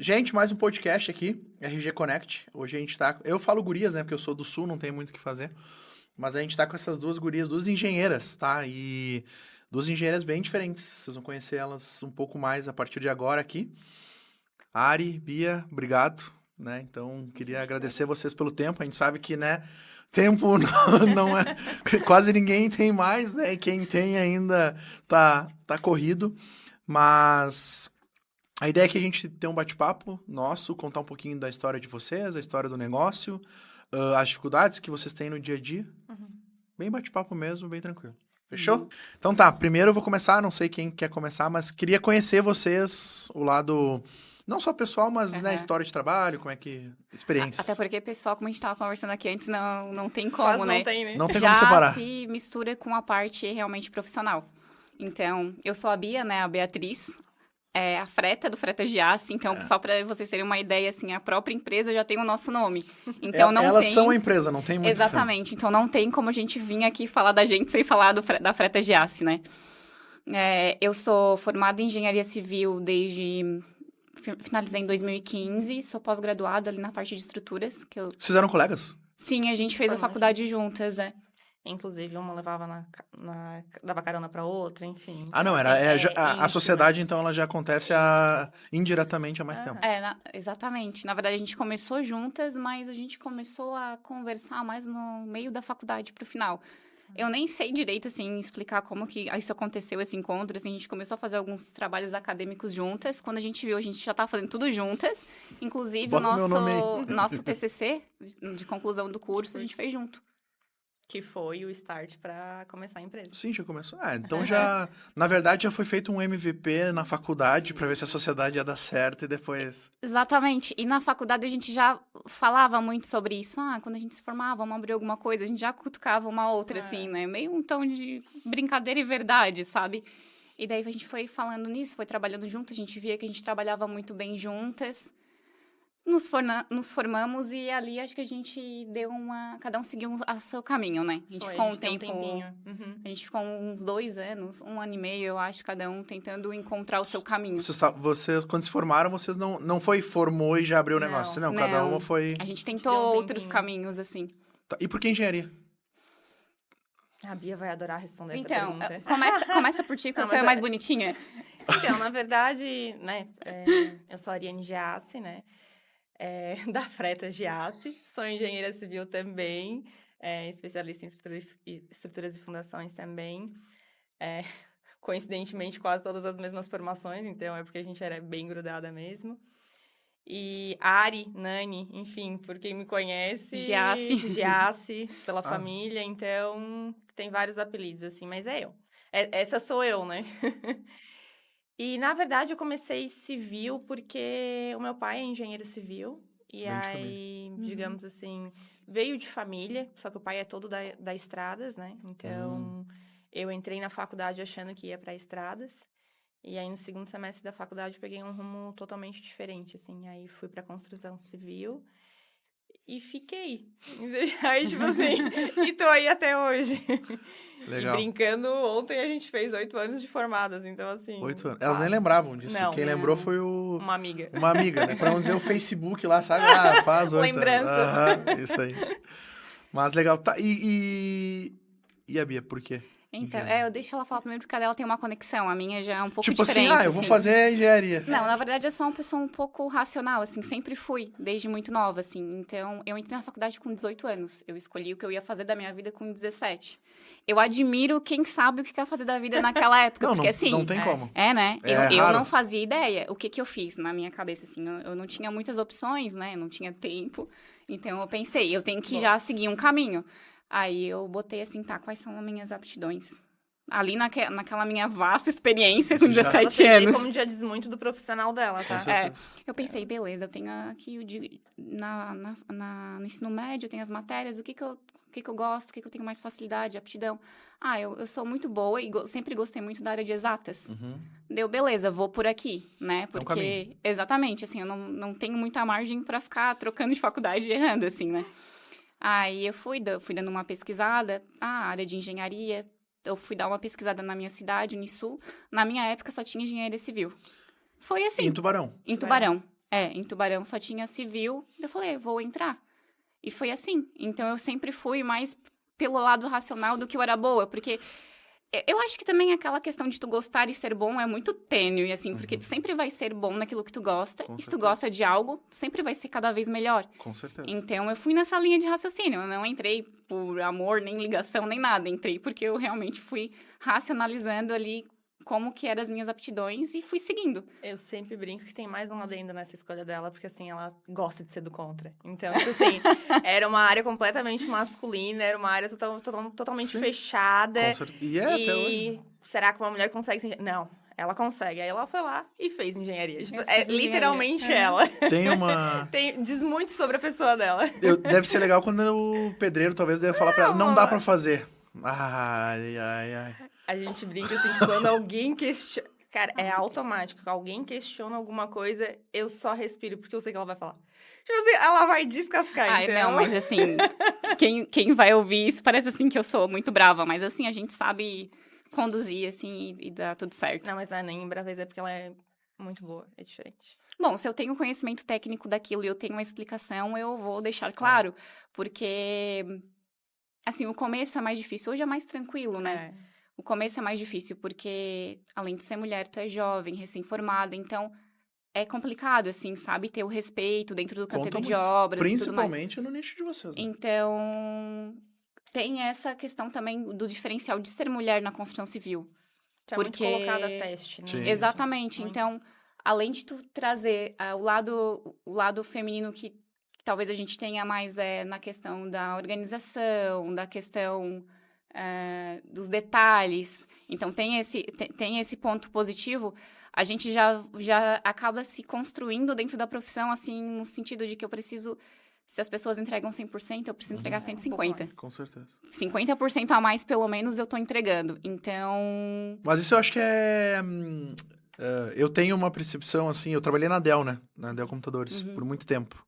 Gente, mais um podcast aqui, RG Connect. Hoje a gente tá... Eu falo gurias, né? Porque eu sou do Sul, não tem muito o que fazer. Mas a gente tá com essas duas gurias, duas engenheiras, tá? E duas engenheiras bem diferentes. Vocês vão conhecer elas um pouco mais a partir de agora aqui. Ari, Bia, obrigado, né? Então, queria agradecer vocês pelo tempo. A gente sabe que, né, tempo não é... Quase ninguém tem mais, né? E quem tem ainda tá corrido. Mas a ideia é que a gente tenha um bate-papo nosso, contar um pouquinho da história de vocês, a história do negócio, as dificuldades que vocês têm no dia a dia. Bem bate-papo mesmo, bem tranquilo. Fechou? Então tá, primeiro eu vou começar, não sei quem quer começar, mas queria conhecer vocês, o lado, não só pessoal, mas né, história de trabalho, como é que... experiências. Até porque pessoal, como a gente tava conversando aqui antes, não tem como, Quase né? não tem, né? Não tem Já como separar. se mistura com a parte realmente profissional. Então, eu sou a Bia, né, a Beatriz, a Freta, do Freta Giassi. Então, só para vocês terem uma ideia, assim, a própria empresa já tem o nosso nome. Então, não Elas tem... são a empresa, não tem muito... Exatamente. Então, não tem como a gente vir aqui falar da gente sem falar da Freta Giassi, né? Eu sou formada em Engenharia Civil desde... Finalizei em 2015, sou pós-graduada ali na parte de estruturas. Vocês eram colegas? Sim, a gente fez a faculdade juntas, Inclusive, uma levava dava carona pra outra, enfim. Ah, não, a sociedade, então, ela já acontece indiretamente há mais tempo. Exatamente. Na verdade, a gente começou juntas, mas a gente começou a conversar mais no meio da faculdade pro final. Eu nem sei direito, assim, explicar como que isso aconteceu, esse encontro. Assim, a gente começou a fazer alguns trabalhos acadêmicos juntas. Quando a gente viu, a gente já estava fazendo tudo juntas. Inclusive, Bota meu nome aí. nosso TCC, de conclusão do curso, a gente fez junto. Que foi o start para começar a empresa. Sim, já começou. Então já... Na verdade, já foi feito um MVP na faculdade para ver se a sociedade ia dar certo e depois... Exatamente. E na faculdade a gente já falava muito sobre isso. Quando a gente se formava, vamos abrir alguma coisa. A gente já cutucava uma outra, assim, né? Meio um tom de brincadeira e verdade, sabe? E daí a gente foi falando nisso, foi trabalhando junto. A gente via que a gente trabalhava muito bem juntas. Nos formamos e ali acho que a gente deu cada um seguiu o seu caminho, né? A gente ficou um tempo... A gente ficou uns 2 anos, 1 ano e meio, eu acho, cada um tentando encontrar o seu caminho. Vocês quando se formaram, vocês não formou e já abriu o negócio. Não, cada uma foi... A gente tentou outros caminhos, assim. Tá, e por que engenharia? A Bia vai adorar responder essa pergunta. Começa por ti, porque tu é mais bonitinha. Então, na verdade, né, eu sou a Ariane Giassi, né? Da Freta Giassi, sou engenheira civil também, especialista em estruturas e fundações também. Coincidentemente, quase todas as mesmas formações, então é porque a gente era bem grudada mesmo. E Ari, Nani, enfim, por quem me conhece... Giassi, pela família, então tem vários apelidos, assim, mas é eu. Essa sou eu, né? E, na verdade, eu comecei civil porque o meu pai é engenheiro civil. E aí, digamos assim, veio de família. Só que o pai é todo da Estradas, né? Então, eu entrei na faculdade achando que ia para Estradas. E aí, no segundo semestre da faculdade, eu peguei um rumo totalmente diferente, assim. Aí, fui para construção civil e fiquei. Aí, tipo assim, e tô aí até hoje. Legal. E brincando, ontem a gente fez 8 anos de formadas, então assim... 8 anos. Elas nem lembravam disso. Não, quem lembrou foi uma amiga. Uma amiga, né? Pra não dizer o Facebook lá, sabe? Faz 8 anos. Lembranças. Isso aí. Mas legal. Tá, e a Bia, por quê? Então, eu deixo ela falar primeiro, porque ela tem uma conexão. A minha já é um pouco tipo diferente. Tipo assim, eu vou fazer engenharia. Não, na verdade, eu sou uma pessoa um pouco racional, assim. Sempre fui, desde muito nova, assim. Então, eu entrei na faculdade com 18 anos. Eu escolhi o que eu ia fazer da minha vida com 17. Eu admiro quem sabe o que quer fazer da vida naquela época. Porque, assim... Não tem como. Né? Eu raro. não fazia ideia. O que eu fiz na minha cabeça, assim. Eu não tinha muitas opções, né? Eu não tinha tempo. Então, eu pensei, eu tenho que já seguir um caminho. Aí, eu botei assim, quais são as minhas aptidões? Ali naquela minha vasta experiência com 17 anos. Como já diz muito do profissional dela, tá? Eu pensei, beleza, eu tenho aqui no ensino médio, eu tenho as matérias, o que eu gosto, o que eu tenho mais facilidade, aptidão. Eu sou muito boa e sempre gostei muito da área de exatas. Deu, beleza, vou por aqui, né? Porque, exatamente, assim, eu não tenho muita margem para ficar trocando de faculdade e errando, assim, né? Aí eu fui dando uma pesquisada, área de engenharia. Eu fui dar uma pesquisada na minha cidade, Unisul. Na minha época, só tinha engenharia civil. Foi assim. Em Tubarão? Em Tubarão. Em Tubarão só tinha civil. Eu falei, vou entrar. E foi assim. Então, eu sempre fui mais pelo lado racional do que eu era boa. Porque eu acho que também aquela questão de tu gostar e ser bom é muito tênue, assim. Porque tu sempre vai ser bom naquilo que tu gosta. Com E se tu certeza. gosta de algo, tu sempre vai ser cada vez melhor. Com certeza. Então, eu fui nessa linha de raciocínio. Eu não entrei por amor, nem ligação, nem nada. Entrei porque eu realmente fui racionalizando ali como que eram as minhas aptidões e fui seguindo. Eu sempre brinco que tem mais um adendo nessa escolha dela, porque, assim, ela gosta de ser do contra. Então, tipo assim, era uma área completamente masculina, era uma área totalmente Sim. fechada. Com certeza. E até hoje. Será que uma mulher consegue ser... Não, ela consegue. Aí ela foi lá e fez engenharia. Tipo, Fez é engenharia. literalmente ela. Tem uma... Diz muito sobre a pessoa dela. Deve ser legal quando o pedreiro talvez deve falar pra ela, não dá pra fazer. Ai. A gente brinca assim, que quando alguém questiona... Cara, é automático. Alguém questiona alguma coisa, eu só respiro, porque eu sei que ela vai falar. Tipo assim, ela vai descascar, Ai, então... não, mas assim, quem vai ouvir isso parece assim que eu sou muito brava, mas assim, a gente sabe conduzir, assim, e dá tudo certo. Não, mas não é nem braveza, é porque ela é muito boa, é diferente. Bom, se eu tenho conhecimento técnico daquilo e eu tenho uma explicação, eu vou deixar claro, porque, assim, o começo é mais difícil, hoje é mais tranquilo, né? O começo é mais difícil, porque, além de ser mulher, tu é jovem, recém-formada, então é complicado, assim, sabe? Ter o respeito dentro do canteiro de obras e tudo mais. Principalmente no nicho de vocês. Né? Então, tem essa questão também do diferencial de ser mulher na construção civil. Que é muito colocada a teste, né? Sim. Exatamente. Muito. Então, além de tu trazer o lado feminino que talvez a gente tenha mais na questão da organização, da questão dos detalhes. Então, tem esse ponto positivo. A gente já acaba se construindo dentro da profissão, assim, no sentido de que eu preciso... Se as pessoas entregam 100%, eu preciso entregar 150%. Com certeza. 50% a mais, pelo menos, eu tô entregando. Então... Mas isso eu acho que eu tenho uma percepção, assim... Eu trabalhei na Dell, né? Na Dell Computadores, por muito tempo.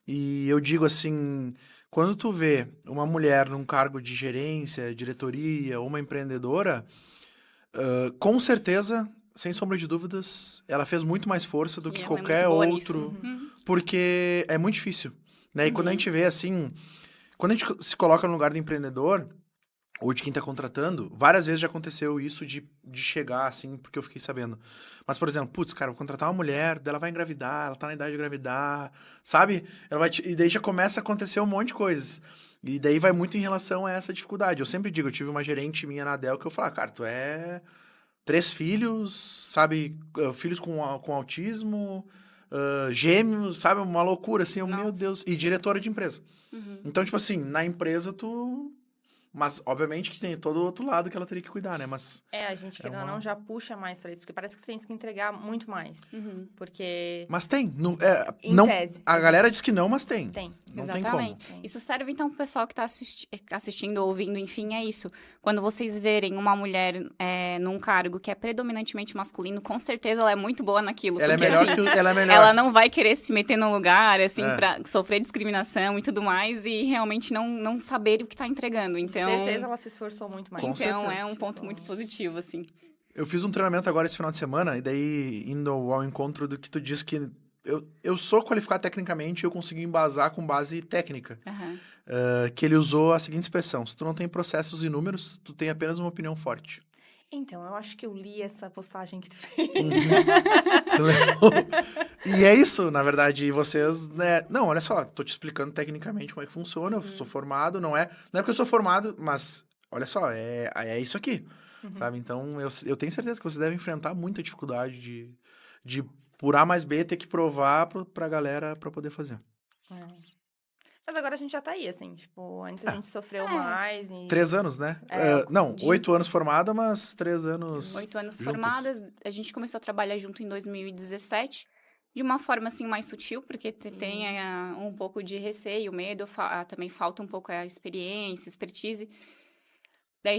E eu digo assim... Quando tu vê uma mulher num cargo de gerência, diretoria, ou uma empreendedora, com certeza, sem sombra de dúvidas, ela fez muito mais força do que qualquer outro, porque é muito difícil, né? E quando a gente vê assim, quando a gente se coloca no lugar do empreendedor, ou de quem tá contratando, várias vezes já aconteceu isso de chegar assim, porque eu fiquei sabendo. Mas, por exemplo, putz, cara, vou contratar uma mulher, ela vai engravidar, ela tá na idade de engravidar, sabe? E daí já começa a acontecer um monte de coisas. E daí vai muito em relação a essa dificuldade. Eu sempre digo, eu tive uma gerente minha na Dell que eu falava, cara, tu é 3 filhos, sabe? Filhos com autismo, gêmeos, sabe? Uma loucura, assim, meu Deus. E diretora de empresa. Então, tipo assim, na empresa tu... Mas, obviamente, que tem todo o outro lado que ela teria que cuidar, né? Mas... a gente, querendo ou não, já puxa mais pra isso. Porque parece que tu tens que entregar muito mais. Porque... Mas tem. Em tese. A galera diz que não, mas tem. Tem. Não Exatamente. tem como. Isso serve, então, pro pessoal que tá assistindo, ouvindo, enfim, é isso. Quando vocês verem uma mulher num cargo que é predominantemente masculino, com certeza ela é muito boa naquilo. Ela porque, é melhor assim, que... Ela é melhor. Ela não vai querer se meter num lugar, assim, pra sofrer discriminação e tudo mais, e realmente não saber o que tá entregando. Então... Com certeza ela se esforçou muito mais. Então, é um ponto muito positivo, assim. Eu fiz um treinamento agora esse final de semana, e daí, indo ao encontro do que tu disse que eu sou qualificado tecnicamente e eu consegui embasar com base técnica. Que ele usou a seguinte expressão: se tu não tem processos e números, tu tem apenas uma opinião forte. Então, eu acho que eu li essa postagem que tu fez. E é isso, na verdade, vocês, né? Não, olha só, tô te explicando tecnicamente como é que funciona, eu sou formado, não é porque eu sou formado, mas olha só, é isso aqui, sabe? Então, eu tenho certeza que você deve enfrentar muita dificuldade de por A mais B ter que provar pra galera pra poder fazer. Mas agora a gente já tá aí, assim, tipo, antes a gente sofreu mais. 3 anos, né? Não, 8 anos formada, mas 3 anos 8 anos juntas. formadas, a gente começou a trabalhar junto em 2017, de uma forma, assim, mais sutil, porque tem um pouco de receio, medo, também falta um pouco a experiência, expertise. Daí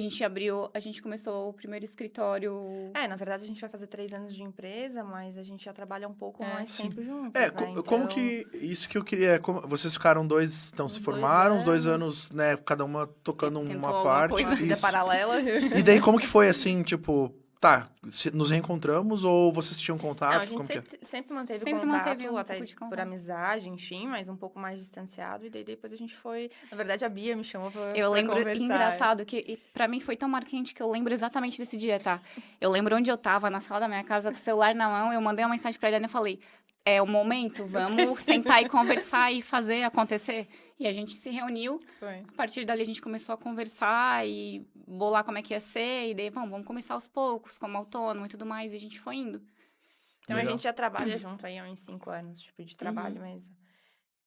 a gente começou o primeiro escritório... na verdade a gente vai fazer 3 anos de empresa, mas a gente já trabalha um pouco mais tempo juntos, como que... Isso que eu queria... vocês ficaram se formaram, 2 anos, né? Cada uma tocando uma parte. Vida paralela. E daí como que foi, assim, tipo... tá, nos reencontramos ou vocês tinham contato? Não, a gente sempre manteve contato, até por amizade, enfim, mas um pouco mais distanciado. E daí depois a gente foi... Na verdade, a Bia me chamou pra Eu lembro, conversar. engraçado, que pra mim foi tão marcante que eu lembro exatamente desse dia, tá? Eu lembro onde eu tava, na sala da minha casa, com o celular na mão, eu mandei uma mensagem pra Eliane e falei, é o momento, vamos sentar e conversar e fazer acontecer. E a gente se reuniu, a partir dali a gente começou a conversar e bolar como é que ia ser, e daí vamos começar aos poucos, como autônomo e tudo mais, e a gente foi indo. Então, a gente já trabalha junto aí há uns 5 anos, tipo, de trabalho mesmo.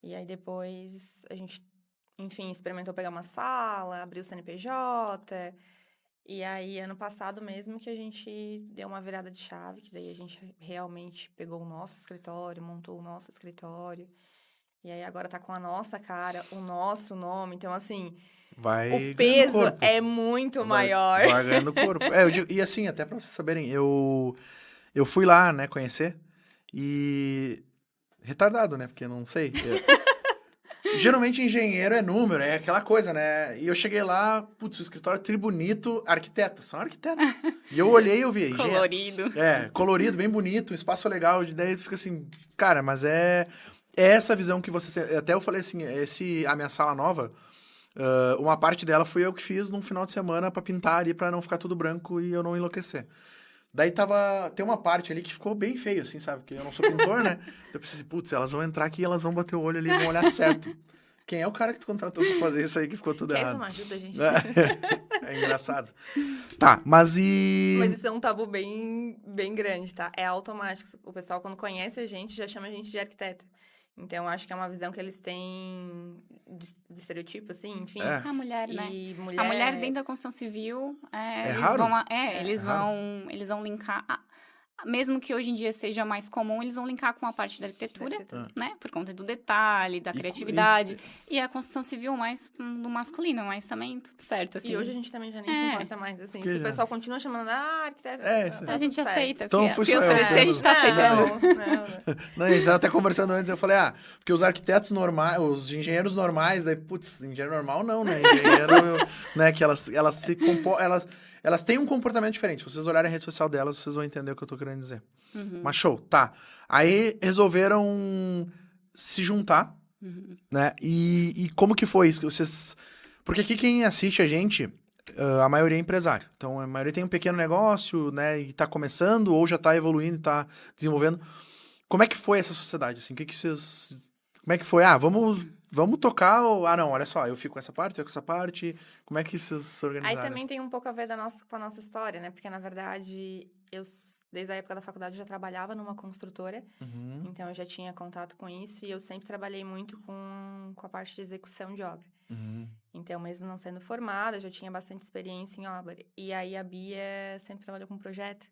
E aí, depois, a gente, enfim, experimentou pegar uma sala, abrir o CNPJ. E aí, ano passado mesmo, que a gente deu uma virada de chave, que daí a gente realmente pegou o nosso escritório, montou o nosso escritório. E aí, agora tá com a nossa cara, o nosso nome. Então, assim, o peso é muito maior. Vai ganhando corpo. E assim, até pra vocês saberem, eu fui lá, né, conhecer, e... Retardado, né, porque eu não sei. Geralmente, engenheiro é número, é aquela coisa, né? E eu cheguei lá, putz, o escritório tribunito, arquiteto, são arquitetos. E eu olhei e eu vi. Colorido. Colorido, bem bonito, um espaço legal. Daí fica assim, cara, mas é essa visão que você... Até eu falei assim, a minha sala nova, uma parte dela fui eu que fiz num final de semana pra pintar ali, pra não ficar tudo branco e eu não enlouquecer. Daí tem uma parte ali que ficou bem feio, assim, sabe? Porque eu não sou pintor, né? Eu pensei, putz, elas vão entrar aqui e elas vão bater o olho ali e vão olhar certo. Quem é o cara que tu contratou pra fazer isso aí que ficou tudo errado? Essa não ajuda, gente. É engraçado. Tá, mas Mas isso é um tabu bem grande, tá? É automático. O pessoal, quando conhece a gente, já chama a gente de arquiteta. Então, acho que é uma visão que eles têm de estereotipo, assim, enfim. A mulher, né? Mulher... A mulher dentro da construção civil, raro? Eles vão linkar... Mesmo que hoje em dia seja mais comum, eles vão linkar com a parte da arquitetura, né? Por conta do detalhe, da criatividade. E a construção civil mais do masculino, mas também tudo certo, assim. E hoje a gente também já nem se importa mais, assim. Se o pessoal continua chamando, arquiteto... a gente aceita. Então, fui só eu. A gente tá aceitando. Não, a gente tava até conversando antes, eu falei, porque os arquitetos normais, os engenheiros normais, daí, putz, engenheiro normal não, né? Engenheiro, né, que elas se comportam... Elas têm um comportamento diferente. Se vocês olharem a rede social delas, vocês vão entender o que eu tô querendo dizer. Mas show, tá. Aí resolveram se juntar, né? E como que foi isso? Porque aqui quem assiste a gente, a maioria é empresário. Então, a maioria tem um pequeno negócio, né? E tá começando, ou já tá evoluindo, tá desenvolvendo. Como é que foi essa sociedade, assim? Como é que foi? Vamos tocar não, olha só, eu fico com essa parte, eu com essa parte. Como é que vocês se organizaram? Aí também tem um pouco a ver com a nossa história, né? Porque, na verdade, eu, desde a época da faculdade, já trabalhava numa construtora. Então, eu já tinha contato com isso. E eu sempre trabalhei muito com a parte de execução de obra. Então, mesmo não sendo formada, eu já tinha bastante experiência em obra. E aí, a Bia sempre trabalhou com projeto.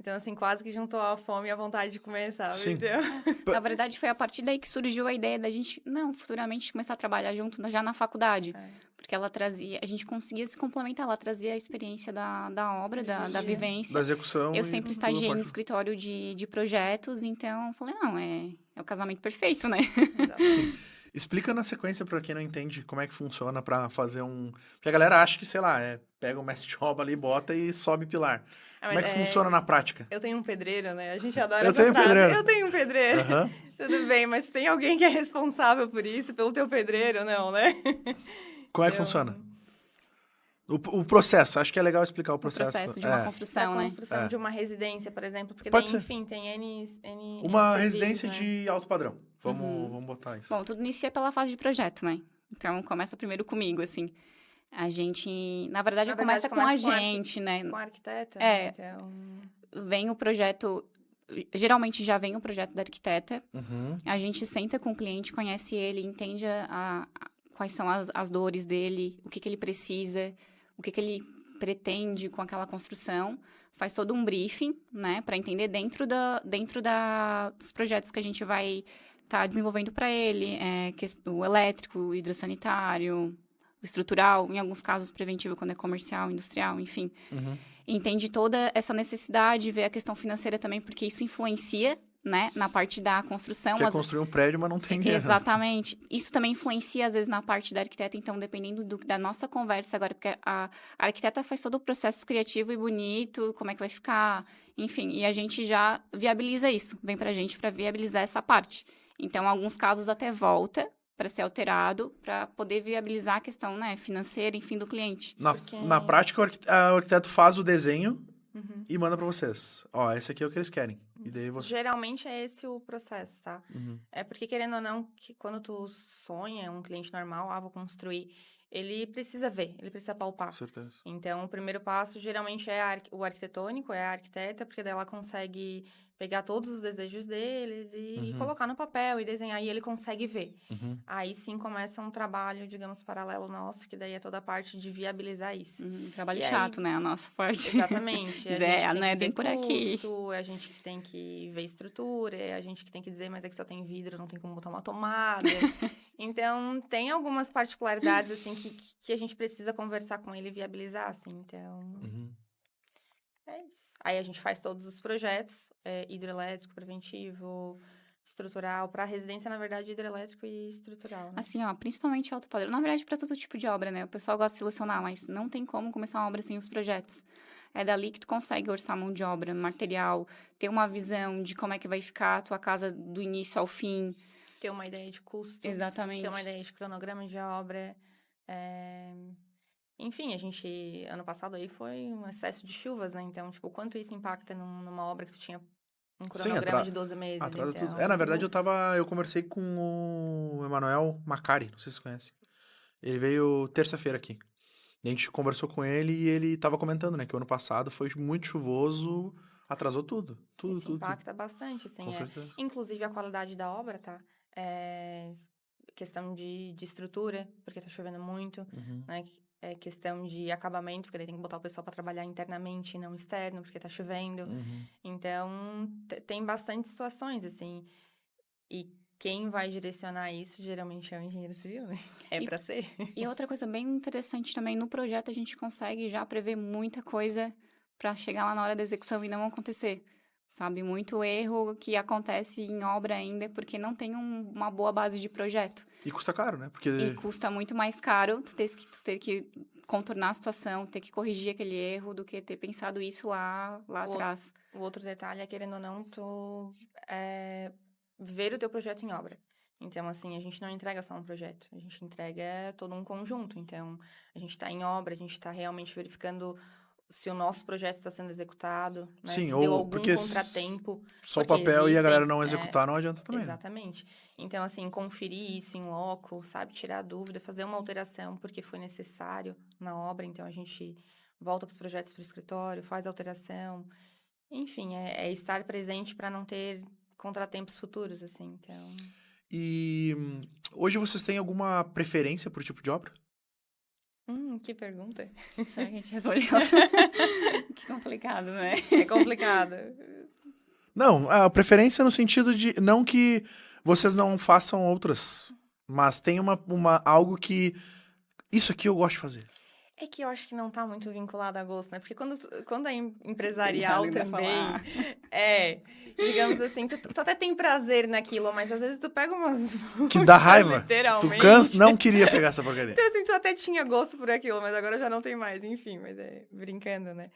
Então, assim, quase que juntou a fome e a vontade de comer, sabe? Sim. Então... Na verdade, foi a partir daí que surgiu a ideia da gente, futuramente começar a trabalhar junto já na faculdade. Porque ela trazia, a gente conseguia se complementar, ela trazia a experiência da obra, da vivência. Da execução. Eu sempre estagiei no escritório de projetos, então, falei, é o casamento perfeito, né? Sim. Explica na sequência pra quem não entende como é que funciona pra fazer Porque a galera acha que, sei lá, pega um mestre de obra ali, bota e sobe pilar. Como é que funciona na prática? Eu tenho um pedreiro, né? A gente adora Eu tenho um pedreiro. Tudo bem, mas tem alguém que é responsável por isso, pelo teu pedreiro, não, né? Como é que funciona? O processo, acho que é legal explicar o processo. O processo de uma construção, né? A construção de uma residência, por exemplo. Porque Pode daí, ser. enfim, tem uma residência, né? De alto padrão. Vamos botar isso. Bom, tudo inicia pela fase de projeto, né? Então, começa primeiro comigo, assim. A gente, na verdade, começa com a gente, né? Com a arquiteta. Então... Vem o projeto... Geralmente já vem o projeto da arquiteta. A gente senta com o cliente, conhece ele, entende quais são as dores dele, o que ele precisa, o que ele pretende com aquela construção. Faz todo um briefing, né? Para entender dentro dos projetos que a gente vai estar desenvolvendo para ele. O elétrico, o hidrossanitário... estrutural, em alguns casos preventivo quando é comercial, industrial, enfim. Entende toda essa necessidade, vê a questão financeira também, porque isso influencia né, na parte da construção. Quer construir um prédio, mas não tem dinheiro. Exatamente. Isso também influencia, às vezes, na parte da arquiteta. Então, dependendo da nossa conversa agora, porque a arquiteta faz todo o processo criativo e bonito, como é que vai ficar, enfim. E a gente já viabiliza isso. Vem pra gente para viabilizar essa parte. Então, em alguns casos, até volta para ser alterado, para poder viabilizar a questão, né, financeira, enfim, do cliente. Na prática, o arquiteto faz o desenho e manda para vocês. Ó, esse aqui é o que eles querem. E daí você... Geralmente é esse o processo, tá? É porque, querendo ou não, que quando tu sonha um cliente normal, vou construir, ele precisa ver, ele precisa palpar. Com certeza. Então, o primeiro passo, geralmente, é o arquitetônico, é a arquiteta, porque daí ela consegue pegar todos os desejos deles e colocar no papel e desenhar, e ele consegue ver. Aí sim começa um trabalho, digamos, paralelo nosso, que daí é toda a parte de viabilizar isso. Trabalho chato, né? A nossa parte. Exatamente. Não é bem por aqui. É a gente que tem que ver estrutura, é a gente que tem que dizer, mas é que só tem vidro, não tem como botar uma tomada. Então, tem algumas particularidades, assim, que a gente precisa conversar com ele e viabilizar, assim, então... É isso. Aí a gente faz todos os projetos, hidroelétrico, preventivo, estrutural, para residência, na verdade, hidroelétrico e estrutural. Né? Assim, ó, principalmente alto padrão. Na verdade, para todo tipo de obra, né? O pessoal gosta de selecionar, mas não tem como começar uma obra sem os projetos. É dali que tu consegue orçar mão de obra, material, ter uma visão de como é que vai ficar a tua casa do início ao fim. Ter uma ideia de custo. Exatamente. Ter uma ideia de cronograma de obra. Enfim, ano passado aí foi um excesso de chuvas, né? Então, tipo, quanto isso impacta numa obra que tu tinha um cronograma de 12 meses? Então... Na verdade, eu conversei com o Emanuel Macari, não sei se você conhece. Ele veio terça-feira aqui. A gente conversou com ele e ele tava comentando, né? Que o ano passado foi muito chuvoso, atrasou tudo. Isso impacta bastante, assim. Com certeza. Inclusive a qualidade da obra, tá? Questão de estrutura, porque tá chovendo muito, né? É questão de acabamento, porque daí tem que botar o pessoal para trabalhar internamente e não externo, porque tá chovendo. Então, tem bastante situações, assim. E quem vai direcionar isso, geralmente, é o engenheiro civil, né? Para ser. E outra coisa bem interessante também, no projeto a gente consegue já prever muita coisa para chegar lá na hora da execução e não acontecer. Sabe? Muito erro que acontece em obra ainda porque não tem uma boa base de projeto. E custa caro, né? E custa muito mais caro tu ter que contornar a situação, ter que corrigir aquele erro do que ter pensado isso lá atrás. O outro detalhe é, querendo ou não, ver o teu projeto em obra. Então, assim, a gente não entrega só um projeto, a gente entrega todo um conjunto. Então, a gente está em obra, a gente está realmente verificando se o nosso projeto está sendo executado, né? Sim, se ou deu algum porque contratempo. Só o papel e a galera não executar não adianta também. Exatamente. Né? Então, assim, conferir isso em loco, sabe? Tirar a dúvida, fazer uma alteração porque foi necessário na obra. Então, a gente volta com os projetos para o escritório, faz a alteração. Enfim, é estar presente para não ter contratempos futuros, assim. Então... E hoje vocês têm alguma preferência por tipo de obra? Que pergunta. Será que a gente respondeu? Que complicado, né? É complicado. Não, a preferência no sentido de... Não que vocês não façam outras, mas tem algo que... Isso aqui eu gosto de fazer. É que eu acho que não tá muito vinculado a gosto, né? Porque quando é empresarial também... digamos assim, tu até tem prazer naquilo, mas às vezes tu pega umas... Que dá raiva. Literalmente. Tu cansa, não queria pegar essa porcaria. Então assim, tu até tinha gosto por aquilo, mas agora já não tem mais. Enfim, mas brincando, né?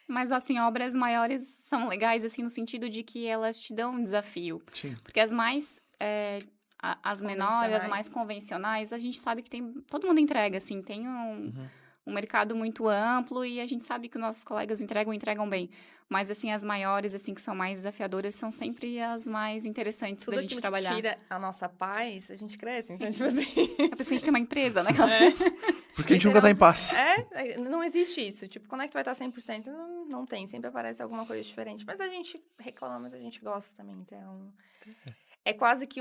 Mas, assim, obras maiores são legais, assim, no sentido de que elas te dão um desafio. Sim. Porque as mais... as menores, as mais convencionais, a gente sabe que todo mundo entrega, assim, tem um mercado muito amplo e a gente sabe que os nossos colegas entregam bem. Mas, assim, as maiores, assim, que são mais desafiadoras, são sempre as mais interessantes da gente trabalhar. Tudo que tira a nossa paz, a gente cresce. Então, tipo assim... É por isso que a gente tem uma empresa, né? Porque a gente nunca tá em paz. Não existe isso. Tipo, quando é que tu vai estar 100%? Não tem. Sempre aparece alguma coisa diferente. Mas a gente reclama, mas a gente gosta também. Então, é quase que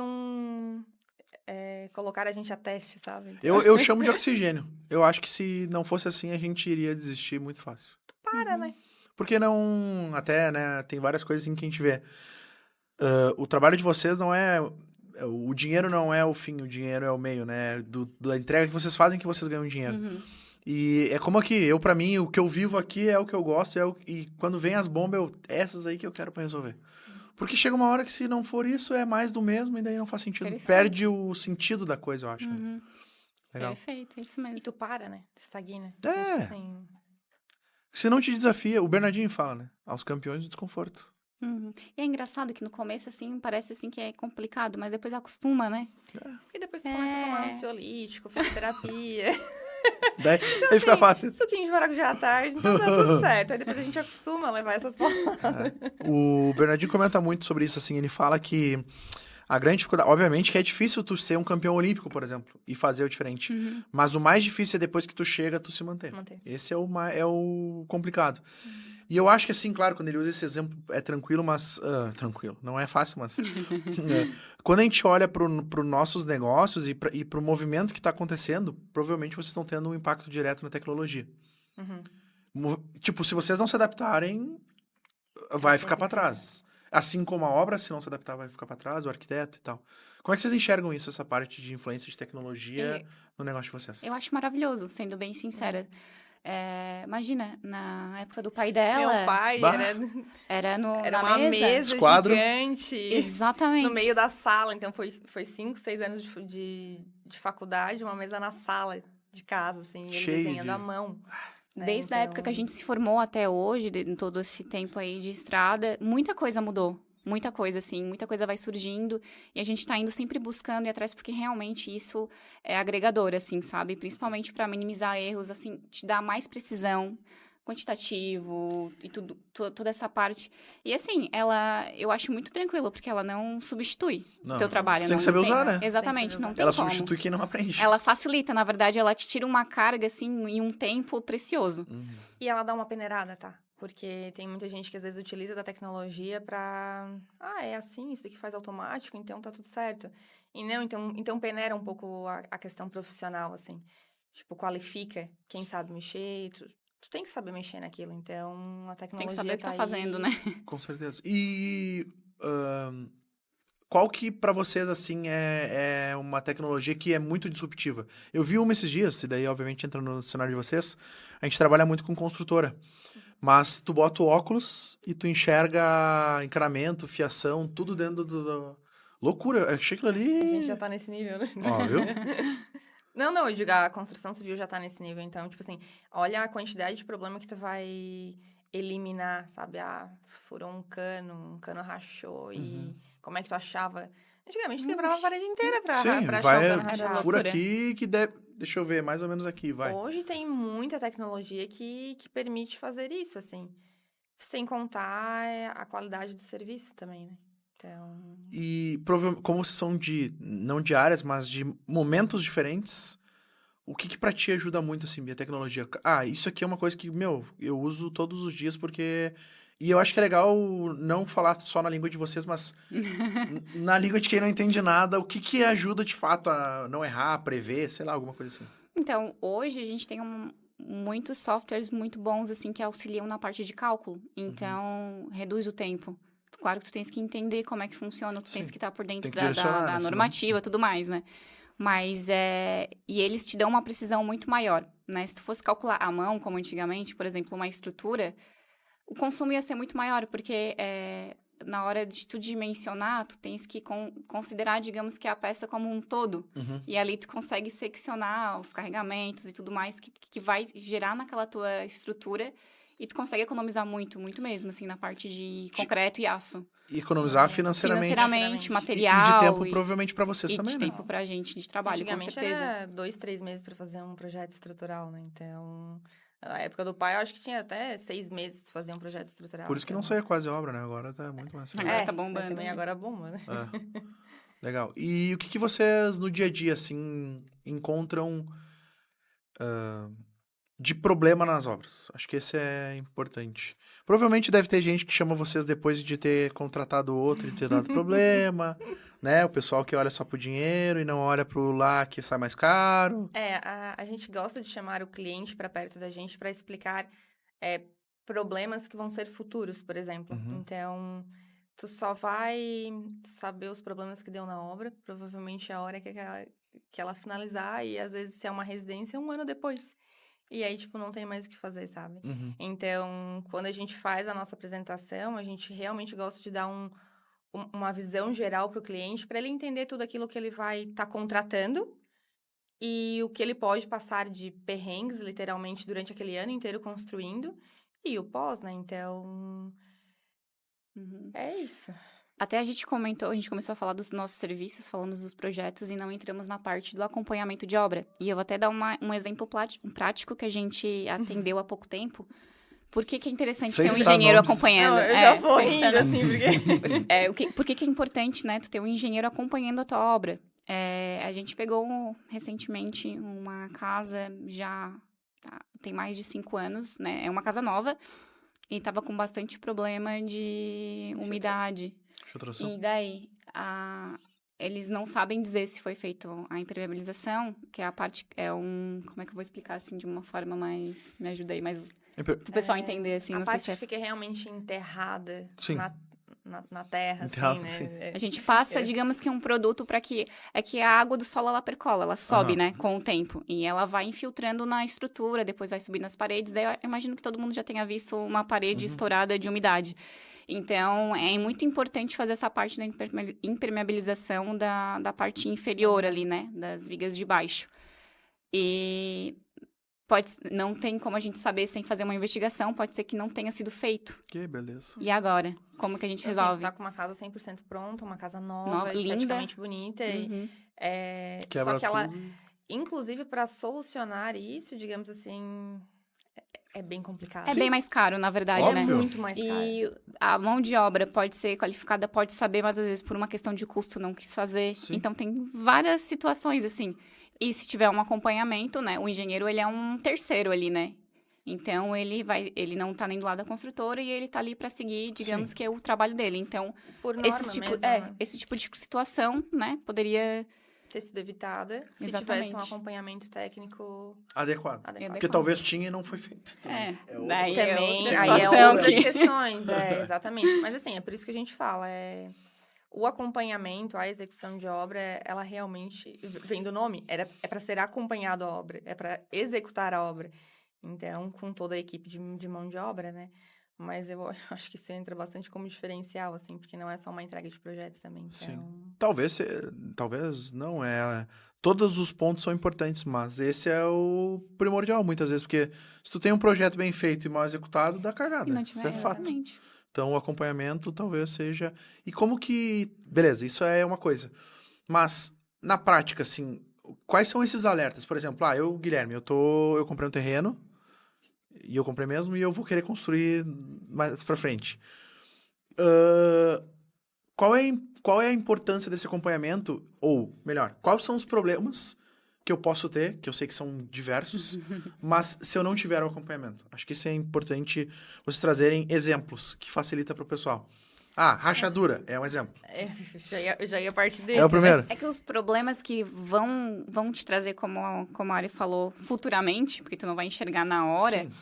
colocar a gente a teste, sabe? Então... Eu chamo de oxigênio. Eu acho que se não fosse assim, a gente iria desistir muito fácil. Tu para, né? Porque não... Até, né, tem várias coisas assim que a gente vê. O trabalho de vocês não é... O dinheiro não é o fim, o dinheiro é o meio, né? Da entrega que vocês fazem que vocês ganham dinheiro. E é como aqui, pra mim, o que eu vivo aqui é o que eu gosto, e quando vem as bombas, essas aí que eu quero pra resolver. Porque chega uma hora que se não for isso, é mais do mesmo e daí não faz sentido. Perfeito. Perde o sentido da coisa, eu acho. Né? Uhum. Legal. Perfeito, é isso mesmo. E tu para, né? Tu estagna. É. Então, tipo assim... Se não te desafia, o Bernardinho fala, né? Aos campeões do desconforto. Uhum. E é engraçado que no começo, assim, parece assim que é complicado, mas depois acostuma, né? E depois tu começa a tomar ansiolítico, fisioterapia. Daí fica fácil. Suquinho de maracujá à tarde, então tá tudo certo. Aí depois a gente acostuma a levar essas porradas. O Bernardinho comenta muito sobre isso, assim, ele fala que a grande dificuldade, obviamente que é difícil tu ser um campeão olímpico, por exemplo, e fazer o diferente. Uhum. Mas o mais difícil é depois que tu chega, tu se manter. Manter. Esse é o complicado. E eu acho que, assim, claro, quando ele usa esse exemplo, é tranquilo, mas... tranquilo, não é fácil, mas... Quando a gente olha para os nossos negócios e para o movimento que está acontecendo, provavelmente vocês estão tendo um impacto direto na tecnologia. Uhum. Tipo, se vocês não se adaptarem, vai ficar para trás. Assim como a obra, se não se adaptar, vai ficar para trás, o arquiteto e tal. Como é que vocês enxergam isso, essa parte de influência de tecnologia no negócio de vocês? Eu acho maravilhoso, sendo bem sincera. Imagina, na época do pai dela... Meu pai era era na uma mesa Esquadro. gigante. Exatamente. No meio da sala. Então, foi 5, 6 anos de faculdade, uma mesa na sala de casa, assim. E ele Cheio desenhando de- à mão. Né? Desde a época que a gente se formou até hoje, em todo esse tempo aí de estrada, muita coisa mudou. Muita coisa, assim, muita coisa vai surgindo. E a gente tá indo sempre buscando e atrás, porque realmente isso é agregador, assim, sabe? Principalmente para minimizar erros, assim, te dar mais precisão, quantitativo e tudo, toda essa parte. E assim, eu acho muito tranquilo, porque ela não substitui o teu trabalho. Tem que saber usar, né? Exatamente, não tem Ela como. substitui quem não aprende. Ela facilita, na verdade, ela te tira uma carga, assim, em um tempo precioso. E ela dá uma peneirada, tá? Porque tem muita gente que às vezes utiliza da tecnologia pra... é assim, isso aqui faz automático, então tá tudo certo. E não, então peneira um pouco a questão profissional, assim. Tipo, qualifica quem sabe mexer. Tu tem que saber mexer naquilo, então a tecnologia Tem que saber o que tá aí... fazendo, né? Com certeza. E qual que pra vocês, assim, é uma tecnologia que é muito disruptiva? Eu vi uma esses dias, e daí, obviamente, entra no cenário de vocês, a gente trabalha muito com construtora. Mas tu bota o óculos e tu enxerga encanamento, fiação, tudo dentro do... Loucura, eu achei aquilo ali... A gente já tá nesse nível, né? Ó, viu? Não, eu digo, a construção civil já tá nesse nível. Então, tipo assim, olha a quantidade de problema que tu vai eliminar, sabe? Furou um cano rachou e como é que tu achava? Antigamente tu quebrava a parede inteira pra achar o cano rachado. Fura aqui que deve... Deixa eu ver, mais ou menos aqui, vai. Hoje tem muita tecnologia que permite fazer isso, assim. Sem contar a qualidade do serviço também, né? Então... E como vocês são não de áreas, mas de momentos diferentes, o que pra ti ajuda muito, assim, a tecnologia? Isso aqui é uma coisa que, eu uso todos os dias porque... E eu acho que é legal não falar só na língua de vocês, mas na língua de quem não entende nada, o que ajuda de fato a não errar, a prever, sei lá, alguma coisa assim. Então, hoje a gente tem muitos softwares muito bons, assim, que auxiliam na parte de cálculo. Então, reduz o tempo. Claro que tu tens que entender como é que funciona, tu tens que estar por dentro da normativa e tudo mais, né? Mas, e eles te dão uma precisão muito maior, né? Se tu fosse calcular à mão, como antigamente, por exemplo, uma estrutura, o consumo ia ser muito maior, porque na hora de tu dimensionar, tu tens que considerar, digamos, que a peça como um todo. E ali tu consegue seccionar os carregamentos e tudo mais que vai gerar naquela tua estrutura e tu consegue economizar muito, muito mesmo, assim, na parte de concreto e aço. E economizar financeiramente. Material. E de tempo, provavelmente, pra vocês também, né? E de tempo pra gente de trabalho, com certeza. Era 2, 3 meses pra fazer um projeto estrutural, né? Então... Na época do pai, eu acho que tinha até 6 meses de fazer um projeto estrutural. Por isso que não saía quase obra, né? Agora tá muito mais... Agora tá bombando. Também agora bomba, né? Legal. E o que vocês, no dia a dia, assim, encontram de problema nas obras? Acho que esse é importante. Provavelmente deve ter gente que chama vocês depois de ter contratado outro e ter dado problema, né? O pessoal que olha só pro dinheiro e não olha pro lá que sai mais caro. A gente gosta de chamar o cliente para perto da gente para explicar problemas que vão ser futuros, por exemplo. Então, tu só vai saber os problemas que deu na obra, provavelmente a hora que ela finalizar, e às vezes se é uma residência, 1 ano depois. E aí, tipo, não tem mais o que fazer, sabe? Então, quando a gente faz a nossa apresentação, a gente realmente gosta de dar uma visão geral para o cliente, para ele entender tudo aquilo que ele vai estar contratando e o que ele pode passar de perrengues, literalmente, durante aquele ano inteiro construindo, e o pós, né? Então, é isso. Até a gente começou a falar dos nossos serviços, falamos dos projetos e não entramos na parte do acompanhamento de obra. E eu vou até dar um exemplo prático que a gente atendeu há pouco tempo. Por que é interessante ter um engenheiro acompanhando? Não, eu já vou rindo, assim, porque... Por que é importante, né, tu ter um engenheiro acompanhando a tua obra? A gente pegou recentemente uma casa, já tem mais de 5 anos, né? É uma casa nova e estava com bastante problema de umidade. Infiltração. E daí, eles não sabem dizer se foi feito a impermeabilização, que é a parte, como é que eu vou explicar, assim, de uma forma mais, me ajuda aí, mais, pro pessoal entender, assim, a não parte sei se que fica realmente enterrada na terra, Enterrado, assim, né? A gente passa, digamos que um produto para que a água do solo, ela percola, ela sobe, né, com o tempo. E ela vai infiltrando na estrutura, depois vai subir nas paredes. Daí eu imagino que todo mundo já tenha visto uma parede estourada de umidade. Então, é muito importante fazer essa parte da impermeabilização da parte inferior ali, né, das vigas de baixo. E não tem como a gente saber sem fazer uma investigação, pode ser que não tenha sido feito. Que beleza. E agora? Como que a gente resolve? Assim, a gente tá com uma casa 100% pronta, uma casa nova esteticamente bonita. Quebra só que ela, tudo. inclusive, para solucionar isso, digamos assim, é bem complicado. É bem mais caro, na verdade, Óbvio. né? É muito mais caro. E a mão de obra pode ser qualificada, pode saber, mas às vezes por uma questão de custo não quis fazer. Sim. Então tem várias situações, assim. E se tiver um acompanhamento, né? O engenheiro, ele é um terceiro ali, né? Então, ele não tá nem do lado da construtora e ele tá ali para seguir, digamos, que é o trabalho dele. Então, por norma mesmo, né? esse tipo de situação, né? Poderia ter sido evitada se Exatamente. tivesse um acompanhamento técnico adequado. adequado. Porque talvez tinha e não foi feito. Também. Aí é situação outras questões, exatamente. Mas assim, é por isso que a gente fala, o acompanhamento, a execução de obra, ela realmente, vem do nome, é para ser acompanhado a obra, é para executar a obra. Então, com toda a equipe de mão de obra, né? Mas eu acho que isso entra bastante como diferencial, assim, porque não é só uma entrega de projeto também. Então... Sim. Talvez não é. Todos os pontos são importantes, mas esse é o primordial, muitas vezes, porque se tu tem um projeto bem feito e mal executado, dá cagada. Isso é fato. Exatamente. Então, o acompanhamento talvez seja... E como que... Beleza, isso é uma coisa. Mas, na prática, assim, quais são esses alertas? Por exemplo, Guilherme, eu comprei um terreno, e eu comprei mesmo, e eu vou querer construir mais pra frente. Qual é a importância desse acompanhamento? Ou, melhor, quais são os problemas que eu posso ter, que eu sei que são diversos, mas se eu não tiver o acompanhamento? Acho que isso é importante vocês trazerem exemplos, que facilita para o pessoal. Rachadura é um exemplo. Já ia partir desse. É o primeiro. É que os problemas que vão te trazer, como a Ari falou, futuramente, porque tu não vai enxergar na hora... Sim.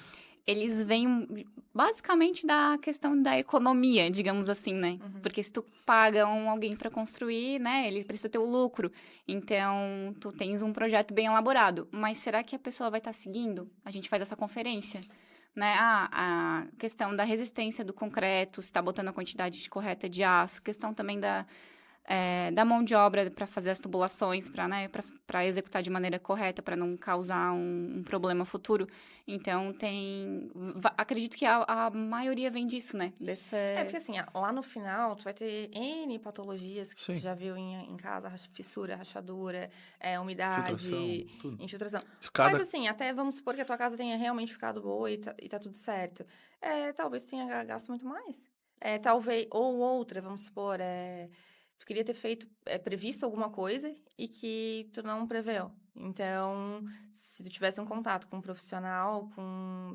Eles vêm basicamente da questão da economia, digamos assim, né? Porque se tu paga alguém para construir, né? Ele precisa ter o lucro. Então, tu tens um projeto bem elaborado. Mas será que a pessoa vai estar seguindo? A gente faz essa conferência, né? A questão da resistência do concreto, se está botando a quantidade correta de aço. Questão também da mão de obra para fazer as tubulações, para executar de maneira correta, para não causar um problema futuro. Então, acredito que a maioria vem disso, né? Porque assim, lá no final, tu vai ter N patologias que tu já viu em casa, fissura, rachadura, umidade, infiltração. Escada. Mas assim, até vamos supor que a tua casa tenha realmente ficado boa e tá tudo certo. Talvez tu tenha gasto muito mais. Talvez, ou outra, vamos supor, tu queria ter previsto alguma coisa e que tu não preveu. Então, se tu tivesse um contato com um profissional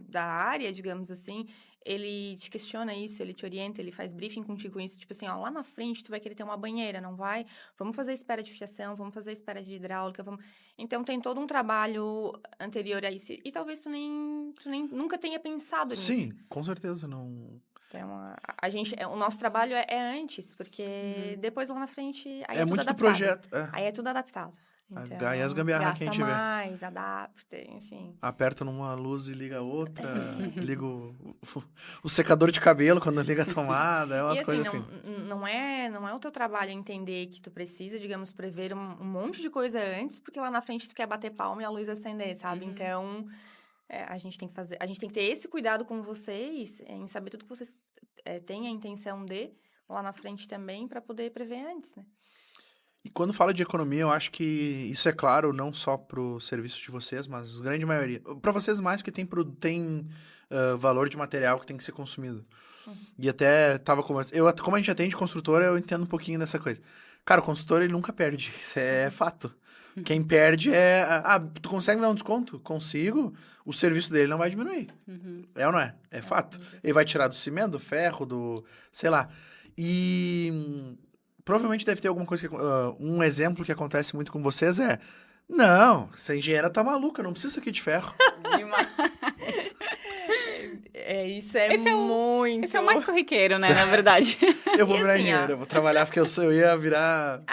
da área, digamos assim, ele te questiona isso, ele te orienta, ele faz briefing contigo com isso. Tipo assim, lá na frente tu vai querer ter uma banheira, não vai? Vamos fazer espera de fiação, vamos fazer espera de hidráulica, vamos... Então, tem todo um trabalho anterior a isso. E talvez tu nem nunca tenha pensado nisso. Sim, com certeza, não... Então, o nosso trabalho é antes, porque depois lá na frente, aí é tudo muito adaptado. do projeto. Aí é tudo adaptado. Então, E as gambiarra que a gente vê. gasta mais, adapta, enfim. Aperta numa luz e liga a outra. Liga o secador de cabelo quando liga a tomada. É umas E coisas assim, assim. não é o teu trabalho entender que tu precisa, digamos, prever um monte de coisa antes, porque lá na frente tu quer bater palma e a luz acender, sabe? Então, a gente tem que fazer... A gente tem que ter esse cuidado com vocês, em saber tudo que vocês têm a intenção de lá na frente também, para poder prever antes, né? E quando fala de economia, eu acho que isso é claro não só pro serviço de vocês, mas a grande maioria. Para vocês mais, porque tem valor de material que tem que ser consumido. E até tava conversando... Como a gente atende construtora, eu entendo um pouquinho dessa coisa. Cara, o construtor, ele nunca perde. Isso é fato. Quem perde é... tu consegue me dar um desconto? Consigo. O serviço dele não vai diminuir. É ou não é? É fato. Ele vai tirar do cimento, do ferro, do... sei lá. E... provavelmente deve ter alguma coisa que... um exemplo que acontece muito com vocês é... Não, essa engenheira tá maluca, não precisa aqui de ferro. Isso é muito... Esse é o mais corriqueiro, né, na verdade. Eu vou E virar assim, engenheiro, eu vou trabalhar porque eu ia virar...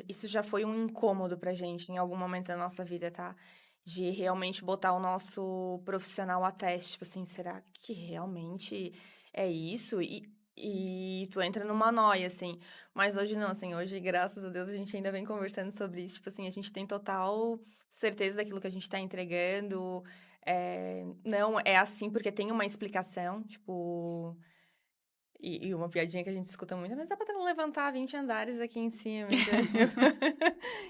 Isso já foi um incômodo pra gente em algum momento da nossa vida, tá? De realmente botar o nosso profissional a teste. Tipo assim, será que realmente é isso? E tu entra numa noia, assim. Mas hoje não, assim. Hoje, graças a Deus, a gente ainda vem conversando sobre isso. Tipo assim, a gente tem total certeza daquilo que a gente tá entregando. Não é assim porque tem uma explicação, tipo... E uma piadinha que a gente escuta muito, mas dá pra não levantar 20 andares aqui em cima, entendeu?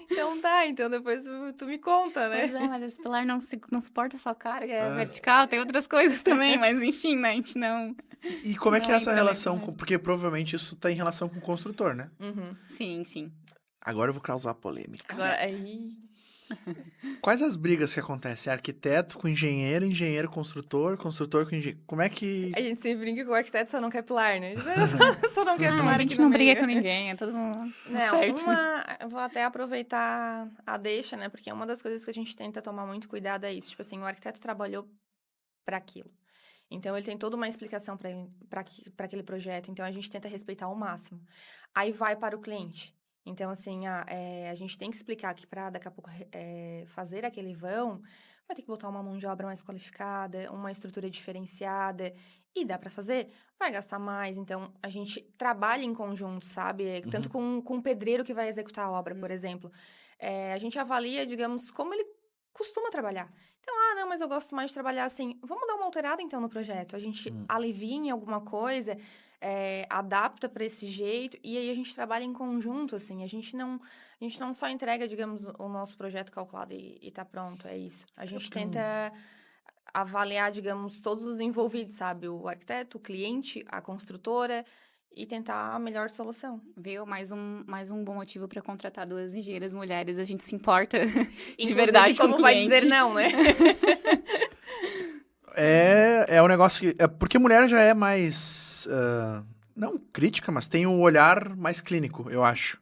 Então tá, então depois tu me conta, né? Pois é, mas esse pilar não suporta só carga vertical, tem outras coisas também, mas enfim, né, a gente não... E como é que é essa entra relação? nesse, né? Porque provavelmente isso tá em relação com o construtor, né? Sim, sim. Agora eu vou causar polêmica. Agora, aí... Quais as brigas que acontecem? Arquiteto com engenheiro, engenheiro construtor, construtor com engenheiro. Como é que... A gente sempre brinca que o arquiteto só não quer pilar, né? Só não quer pilar a aqui gente no não meio. briga com ninguém, é todo mundo certo. Eu vou até aproveitar a deixa, né? Porque uma das coisas que a gente tenta tomar muito cuidado é isso. Tipo assim, o arquiteto trabalhou para aquilo. Então, ele tem toda uma explicação para aquele projeto. Então, a gente tenta respeitar ao máximo. Aí, vai para o cliente. Então, assim, a gente tem que explicar que para daqui a pouco fazer aquele vão, vai ter que botar uma mão de obra mais qualificada, uma estrutura diferenciada. E dá para fazer? Vai gastar mais. Então, a gente trabalha em conjunto, sabe? Tanto com o pedreiro que vai executar a obra, por exemplo. A gente avalia, digamos, como ele costuma trabalhar. Então, não, mas eu gosto mais de trabalhar assim. Vamos dar uma alterada, então, no projeto. A gente alivia em alguma coisa, adapta para esse jeito, e aí a gente trabalha em conjunto, assim. A gente não só entrega, digamos, o nosso projeto calculado e tá pronto, é isso. A gente tenta avaliar, digamos, todos os envolvidos, sabe? O arquiteto, o cliente, a construtora, e tentar a melhor solução. Viu? Mais um bom motivo para contratar 2 engenheiras mulheres. A gente se importa de Inclusive, verdade com o como vai cliente. dizer não, né? É um negócio que... porque mulher já é mais... não crítica, mas tem um olhar mais clínico, eu acho.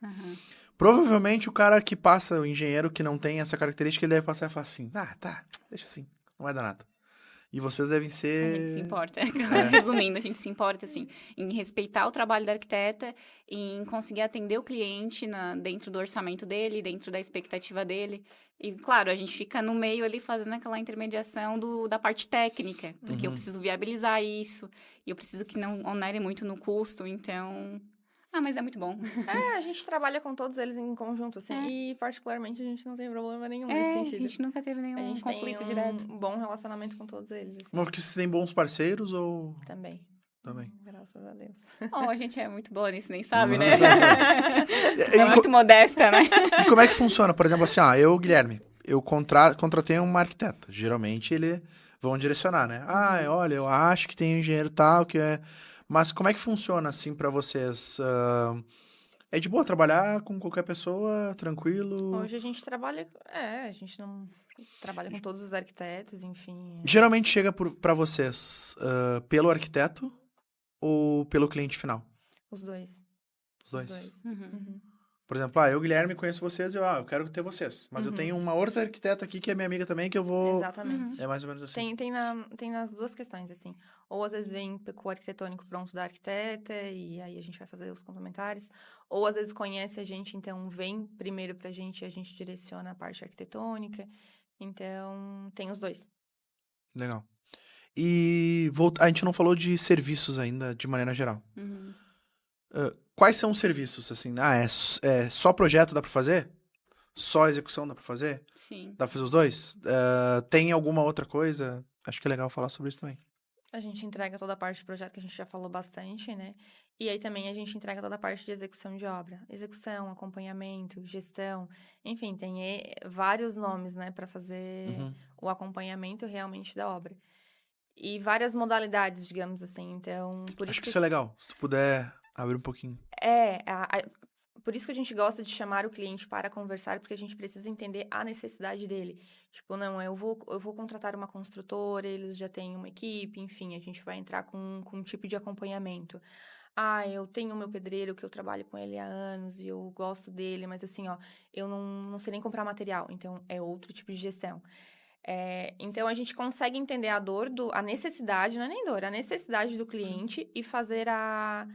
Provavelmente o cara que passa, o engenheiro que não tem essa característica, ele deve passar e falar assim, tá, deixa assim, não vai dar nada. E vocês devem ser... A gente se importa. Resumindo, a gente se importa, assim, em respeitar o trabalho da arquiteta, em conseguir atender o cliente dentro do orçamento dele, dentro da expectativa dele. E, claro, a gente fica no meio ali fazendo aquela intermediação da parte técnica, porque eu preciso viabilizar isso, e eu preciso que não onere muito no custo, então... mas é muito bom. A gente trabalha com todos eles em conjunto, assim, e particularmente a gente não tem problema nenhum nesse sentido. A gente nunca teve nenhum conflito direto. Um bom relacionamento com todos eles, assim. Mas porque vocês têm bons parceiros ou... Também. Graças a Deus. A gente é muito boa nisso, nem sabe, né? É muito modesta, né? E como é que funciona? Por exemplo, assim, eu, Guilherme, eu contratei uma arquiteta. Geralmente, eles vão direcionar, né? Olha, eu acho que tem um engenheiro tal, que é... Mas como é que funciona, assim, pra vocês? É de boa trabalhar com qualquer pessoa, tranquilo? Hoje a gente trabalha... a gente não... trabalha com todos os arquitetos, enfim. Geralmente chega pra vocês pelo arquiteto ou pelo cliente final? Os dois. Os dois. Por exemplo, eu, Guilherme, conheço vocês e eu quero ter vocês. Mas eu tenho uma outra arquiteta aqui que é minha amiga também, que eu vou... Exatamente. É mais ou menos assim. Tem nas duas questões, assim. Ou às vezes vem com o arquitetônico pronto da arquiteta, e aí a gente vai fazer os complementares. Ou às vezes conhece a gente, então vem primeiro pra gente e a gente direciona a parte arquitetônica. Então, tem os dois. Legal. E a gente não falou de serviços ainda, de maneira geral. Quais são os serviços, assim? É só projeto dá pra fazer? Só execução dá pra fazer? Sim. Dá pra fazer os dois? Tem alguma outra coisa? Acho que é legal falar sobre isso também. A gente entrega toda a parte de projeto, que a gente já falou bastante, né? E aí também a gente entrega toda a parte de execução de obra. Execução, acompanhamento, gestão, enfim, tem vários nomes, né, para fazer o acompanhamento realmente da obra. E várias modalidades, digamos assim, então... Acho que isso é legal, se tu puder abrir um pouquinho. Por isso que a gente gosta de chamar o cliente para conversar, porque a gente precisa entender a necessidade dele. Tipo, não, eu vou contratar uma construtora, eles já têm uma equipe, enfim, a gente vai entrar com um tipo de acompanhamento. Eu tenho o meu pedreiro, que eu trabalho com ele há anos e eu gosto dele, mas assim, eu não sei nem comprar material, então é outro tipo de gestão. Então, a gente consegue entender a necessidade, não é nem dor, a necessidade do cliente e fazer a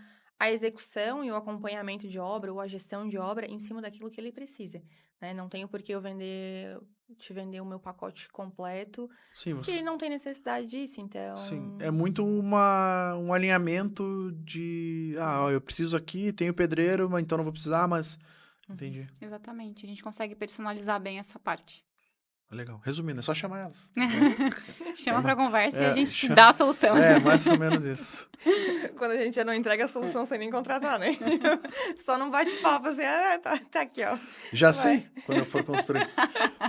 execução e o acompanhamento de obra ou a gestão de obra em cima daquilo que ele precisa, né? Não tenho por que eu te vender o meu pacote completo se não tem necessidade disso, então... Sim, é muito um alinhamento de... eu preciso aqui, tenho pedreiro, mas então não vou precisar, mas... Entendi. Exatamente, a gente consegue personalizar bem essa parte. Legal. Resumindo, é só chamar elas. Chama pra conversa e a gente dá a solução. Mais ou menos isso. Quando a gente já não entrega a solução sem nem contratar, né? Só não bate papo assim, tá aqui, ó. Já sei, quando eu for construir.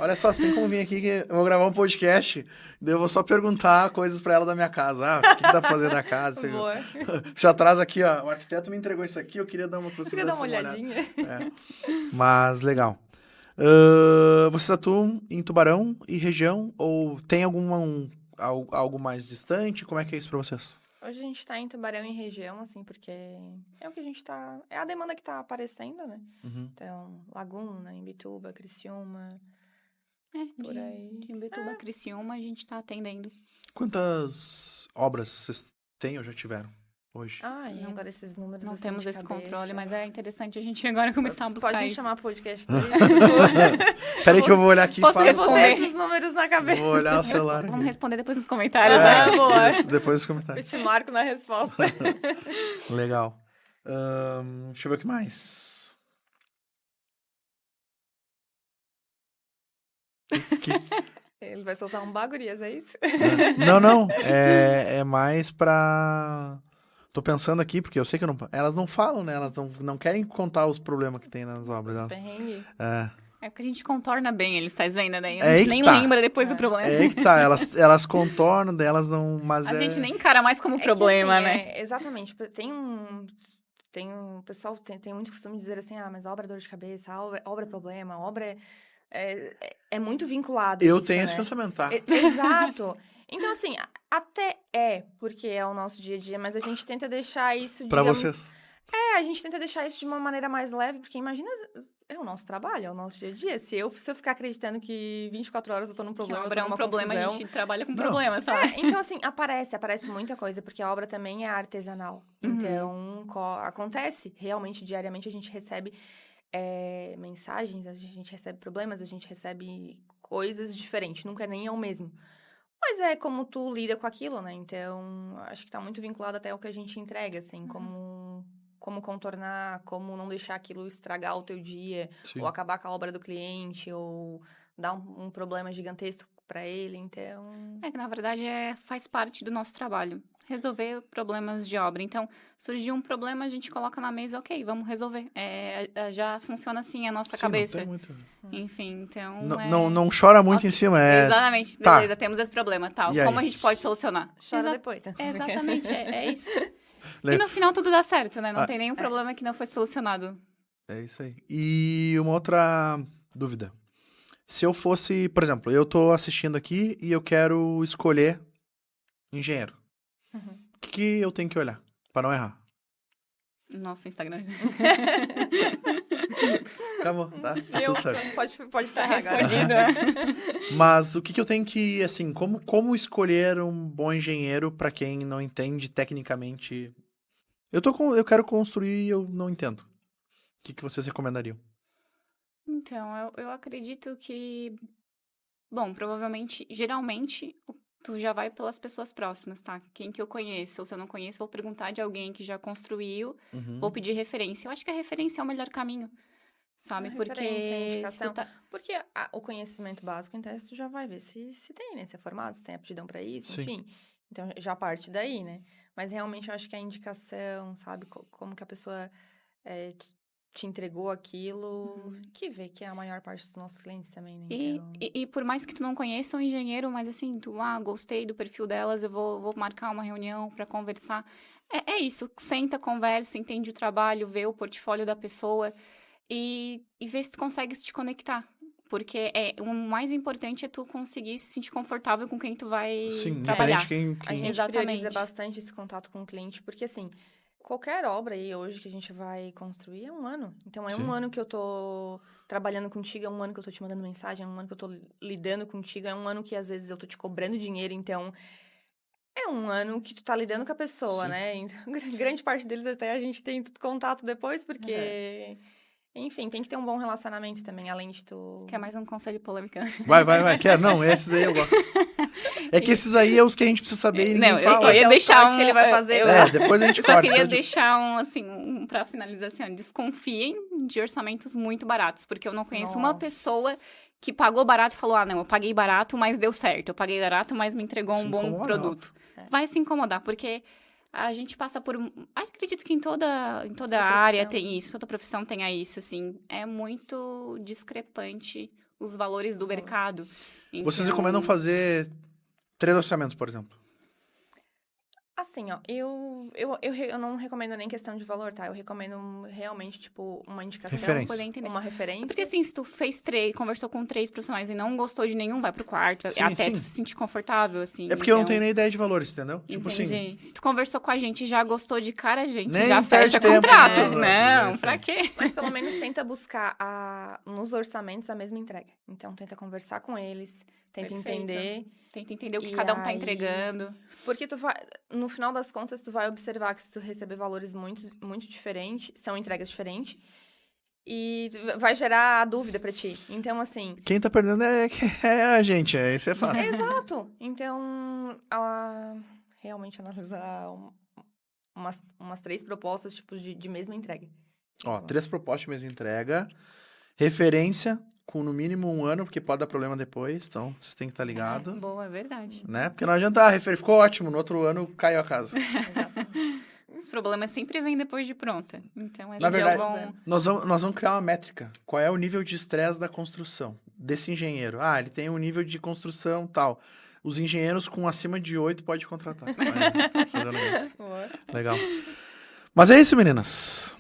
Olha só, você tem como vir aqui que eu vou gravar um podcast, daí eu vou só perguntar coisas pra ela da minha casa. O que dá pra fazer da casa? Boa. Já traz aqui, ó, o arquiteto me entregou isso aqui, eu queria dar uma Queria dar uma olhadinha. Mas, legal. Vocês atuam em Tubarão e região? Ou tem algo mais distante? Como é que é isso pra vocês? Hoje a gente tá em Tubarão e região, assim, porque é o que a gente tá... É a demanda que tá aparecendo, né? Então, Laguna, Imbituba, Criciúma... por aí. De Imbituba, Criciúma, a gente tá atendendo. Quantas obras vocês têm ou já tiveram hoje? Não, agora esses números não assim, temos esse controle, mas é interessante a gente agora começar a buscar Pode me isso. chamar podcast Peraí que eu vou olhar aqui. Posso responder esses números na cabeça. Vou olhar o celular aqui. Vamos responder depois nos comentários, né? Boa. Isso, depois nos comentários. Eu te marco na resposta. Legal. Deixa eu ver o que mais. Ele vai soltar um bagurias, é isso? Não. É mais pra... Tô pensando aqui, porque eu sei que elas não falam, né? Elas não querem contar os problemas que tem nas obras. Os perrengues. É porque a gente contorna bem eles, tá vendo? Daí a É aí gente que nem tá. lembra depois do problema. É aí que tá, elas contornam, delas não... Mas a gente nem encara mais como problema, que, assim, né? Exatamente. Tem um pessoal tem muito costume de dizer assim, mas obra é dor de cabeça, obra é problema, obra é muito vinculado. Eu isso, tenho né? esse pensamento, tá? Exato. Então, assim, até porque é o nosso dia a dia, mas a gente tenta deixar isso, Pra digamos... vocês. A gente tenta deixar isso de uma maneira mais leve, porque imagina, é o nosso trabalho, é o nosso dia a dia. Se eu ficar acreditando que 24 horas eu tô num problema, obra é um problema, confusão... a gente trabalha com problema, sabe? Então, assim, aparece muita coisa, porque a obra também é artesanal. Então, acontece, realmente, diariamente, a gente recebe mensagens, a gente recebe problemas, a gente recebe coisas diferentes, nunca nem é o mesmo. Mas é como tu lida com aquilo, né? Então, acho que tá muito vinculado até ao que a gente entrega, assim, como contornar, como não deixar aquilo estragar o teu dia, ou acabar com a obra do cliente, ou dar um problema gigantesco para ele, então... É que, na verdade, faz parte do nosso trabalho. Resolver problemas de obra. Então, surgiu um problema, a gente coloca na mesa, ok, vamos resolver. Já funciona assim a nossa cabeça. Não tem muito... Enfim, então... Não chora muito em cima, Exatamente. Beleza, temos esse problema, tal. E como aí? a gente pode solucionar? Chora depois. Exatamente, é isso. E no final tudo dá certo, né? Não tem nenhum problema que não foi solucionado. É isso aí. E uma outra dúvida. Se eu fosse, por exemplo, eu tô assistindo aqui e eu quero escolher engenheiro. O que eu tenho que olhar para não errar? Nosso Instagram. Acabou, tá tudo certo. Pode ser respondido. Mas o que eu tenho que, assim, como escolher um bom engenheiro pra quem não entende tecnicamente? Eu quero construir e eu não entendo. O que vocês recomendariam? Então, eu acredito que... Bom, provavelmente, geralmente, tu já vai pelas pessoas próximas, tá? Quem que eu conheço, ou se eu não conheço, vou perguntar de alguém que já construiu, vou pedir referência. Eu acho que a referência é o melhor caminho, sabe? Porque indicação. Porque o conhecimento básico, então, tu já vai ver se tem, né? Se é formado, se tem aptidão pra isso, Sim. enfim. Então, já parte daí, né? Mas, realmente, eu acho que a indicação, sabe? Como que a pessoa te entregou aquilo, que vê que é a maior parte dos nossos clientes também, né? Então... E por mais que tu não conheça um engenheiro, mas assim, gostei do perfil delas, eu vou marcar uma reunião para conversar. É isso, senta, conversa, entende o trabalho, vê o portfólio da pessoa e vê se tu consegue te conectar. Porque o mais importante é tu conseguir se sentir confortável com quem tu vai trabalhar. A gente prioriza bastante esse contato com o cliente, porque assim... Qualquer obra aí hoje que a gente vai construir é 1 ano. Então, um ano que eu tô trabalhando contigo, é 1 ano que eu tô te mandando mensagem, é 1 ano que eu tô lidando contigo, é 1 ano que, às vezes, eu tô te cobrando dinheiro. Então, é 1 ano que tu tá lidando com a pessoa, né? Então, grande parte deles até a gente tem contato depois, porque... Enfim, tem que ter um bom relacionamento também, além de tu... Quer mais um conselho polêmico? Vai. Quero. Não, esses aí eu gosto. É que esses aí é os que a gente precisa saber e ninguém fala. Eu só ia deixar que ele vai fazer. Depois a gente corta. Eu só queria deixar pra finalizar assim, desconfiem de orçamentos muito baratos, porque eu não conheço uma pessoa que pagou barato e falou, não, eu paguei barato, mas deu certo. Eu paguei barato, mas me entregou um bom produto. Vai se incomodar, porque... A gente passa por... Acredito que em toda área tem isso, toda profissão tenha isso, assim. É muito discrepante os valores do mercado. Então... Vocês recomendam fazer 3 orçamentos, por exemplo? Assim, ó, eu não recomendo nem questão de valor, tá? Eu recomendo realmente, tipo, uma indicação, uma referência. Porque assim, se tu fez 3, conversou com 3 profissionais e não gostou de nenhum, vai pro quarto, tu se sentir confortável, assim. É porque eu não tenho nem ideia de valores, entendeu? Tipo assim... Se tu conversou com a gente e já gostou de cara, a gente já fecha contrato. Não, pra quê? Mas pelo menos tenta buscar nos orçamentos a mesma entrega. Então, tenta conversar com eles, tenta entender... Tenta entender o que cada um tá entregando. Porque no final das contas, tu vai observar que se tu receber valores muito, muito diferentes, são entregas diferentes, e vai gerar dúvida pra ti. Então, assim... Quem tá perdendo é a gente, isso é fato. Exato. Então, realmente analisar umas 3 propostas, tipo, de mesma entrega. Ó, 3 propostas de mesma entrega, referência... com no mínimo 1 ano, porque pode dar problema depois, então vocês têm que estar ligados. Boa, é verdade. Né? Porque não adianta, ficou ótimo, no outro ano caiu a casa. Os problemas sempre vêm depois de pronta. Então, na verdade, nós vamos criar uma métrica. Qual é o nível de estresse da construção desse engenheiro? Ele tem um nível de construção tal. Os engenheiros com acima de 8 pode contratar. Legal. Mas é isso, meninas.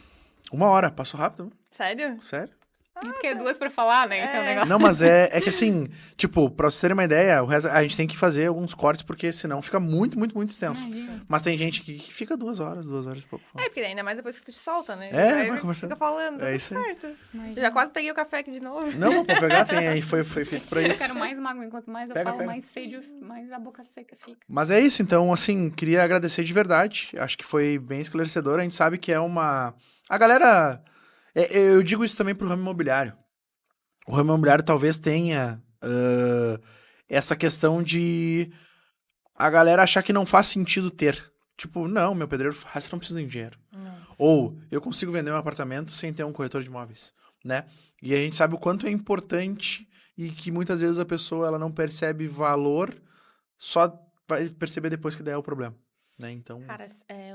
1 hora, passou rápido. Sério? Sério? Porque é 2 pra falar, né? Então, negócio... Não, mas é que assim, tipo, pra vocês terem uma ideia, a gente tem que fazer alguns cortes, porque senão fica muito, muito, muito extenso. Mas tem gente que fica 2 horas e pouco. Porque ainda mais depois que tu te solta, né? Vai conversando. Fica falando, isso certo. Já quase peguei o café aqui de novo. Não, pode pegar, foi feito pra isso. Eu quero mais mágoa, enquanto mais eu falo, mais sede, mais a boca seca fica. Mas é isso, então, assim, queria agradecer de verdade, acho que foi bem esclarecedor, a gente sabe que é uma... A galera, eu digo isso também pro ramo imobiliário. O ramo imobiliário talvez tenha essa questão de a galera achar que não faz sentido ter. Tipo, não, meu pedreiro faz, você não precisa de dinheiro. Nossa. Ou, eu consigo vender um apartamento sem ter um corretor de imóveis, né? E a gente sabe o quanto é importante e que muitas vezes a pessoa ela não percebe valor, só vai perceber depois que der o problema, né? Então... Cara,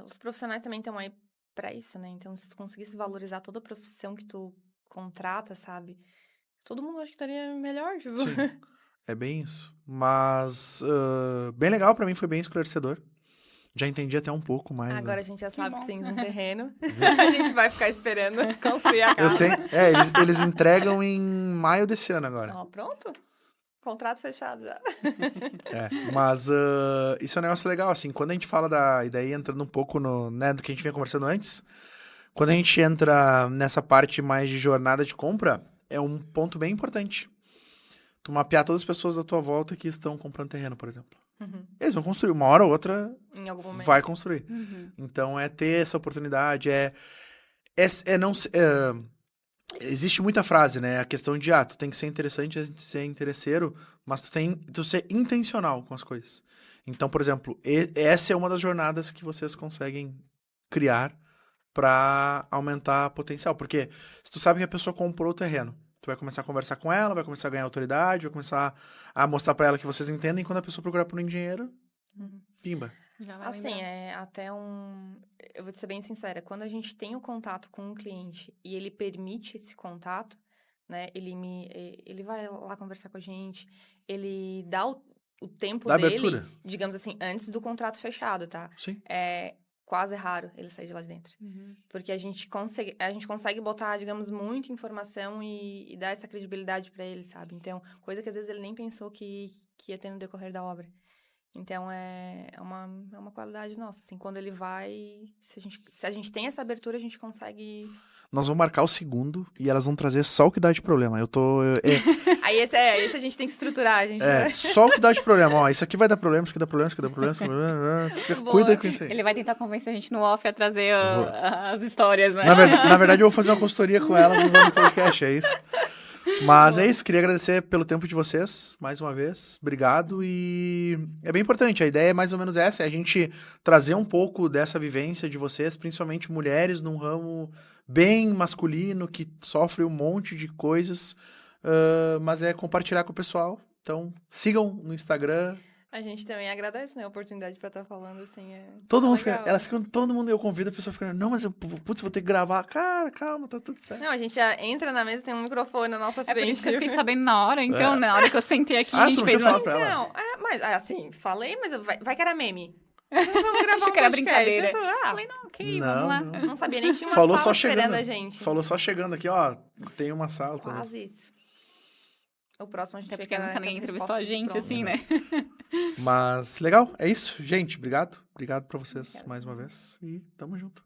os profissionais também estão aí pra isso, né? Então, se tu conseguisse valorizar toda a profissão que tu contrata, sabe? Todo mundo acho que estaria melhor, tipo. Sim, é bem isso. Mas, bem legal, pra mim foi bem esclarecedor. Já entendi até um pouco mais. Agora a gente já sabe que tens um terreno. A gente vai ficar esperando construir a casa. Eles entregam em maio desse ano agora. Pronto? Contrato fechado já. Mas isso é um negócio legal, assim. Quando a gente fala e daí entrando um pouco no, né, do que a gente vinha conversando antes, Quando a gente entra nessa parte mais de jornada de compra, é um ponto bem importante. Tu mapear todas as pessoas da tua volta que estão comprando terreno, por exemplo. Eles vão construir, uma hora ou outra Em algum momento. vai construir. Então, é ter essa oportunidade, existe muita frase, né? A questão de, tu tem que ser interessante, ser interesseiro, mas tu ser intencional com as coisas. Então, por exemplo, essa é uma das jornadas que vocês conseguem criar para aumentar potencial. Porque se tu sabe que a pessoa comprou o terreno, tu vai começar a conversar com ela, vai começar a ganhar autoridade, vai começar a mostrar para ela que vocês entendem. Quando a pessoa procurar por um engenheiro, pimba. Assim, eu vou te ser bem sincera, quando a gente tem o contato com um cliente e ele permite esse contato, né, ele vai lá conversar com a gente, ele dá o tempo dele, abertura. Digamos assim, antes do contrato fechado, tá? Sim. É quase raro ele sair de lá de dentro. Porque a gente consegue botar, digamos, muita informação e dar essa credibilidade para ele, sabe? Então, coisa que às vezes ele nem pensou que ia ter no decorrer da obra. Então, é uma qualidade nossa, assim, quando ele vai... Se a gente tem essa abertura, a gente consegue... Nós vamos marcar o segundo e elas vão trazer só o que dá de problema. Aí esse a gente tem que estruturar, a gente vai... Só o que dá de problema. Ó, isso aqui vai dar problema, isso aqui dá problema, isso aqui dá problema, isso aqui dá problema. Cuida com isso aí. Ele vai tentar convencer a gente no off a trazer as histórias, né? Na verdade, eu vou fazer uma consultoria com elas usando o podcast, é isso. Mas é isso, queria agradecer pelo tempo de vocês, mais uma vez, obrigado, e é bem importante, a ideia é mais ou menos essa, é a gente trazer um pouco dessa vivência de vocês, principalmente mulheres num ramo bem masculino, que sofre um monte de coisas, mas é compartilhar com o pessoal, então sigam no Instagram. A gente também agradece, né, a oportunidade pra estar falando, assim, todo mundo, eu convido, a pessoa fica, não, mas putz, vou ter que gravar. Cara, calma, tá tudo certo. Não, a gente já entra na mesa, tem um microfone na nossa frente. É por isso que eu fiquei sabendo na hora, então, na hora que eu sentei aqui, a gente tu fez não tinha falado pra ela? Não, mas assim, falei, mas vai que era meme. Vamos gravar Achei que era brincadeira. Falei, não, ok, vamos lá. Não sabia nem que tinha uma Falou sala só chegando, esperando a gente. Falou só chegando aqui, ó, tem uma sala. Quase isso. O próximo a gente Até porque nunca ninguém entrevistou a gente, assim, né? Mas, legal, é isso. Gente, obrigado. Obrigado pra vocês mais uma vez. E tamo junto.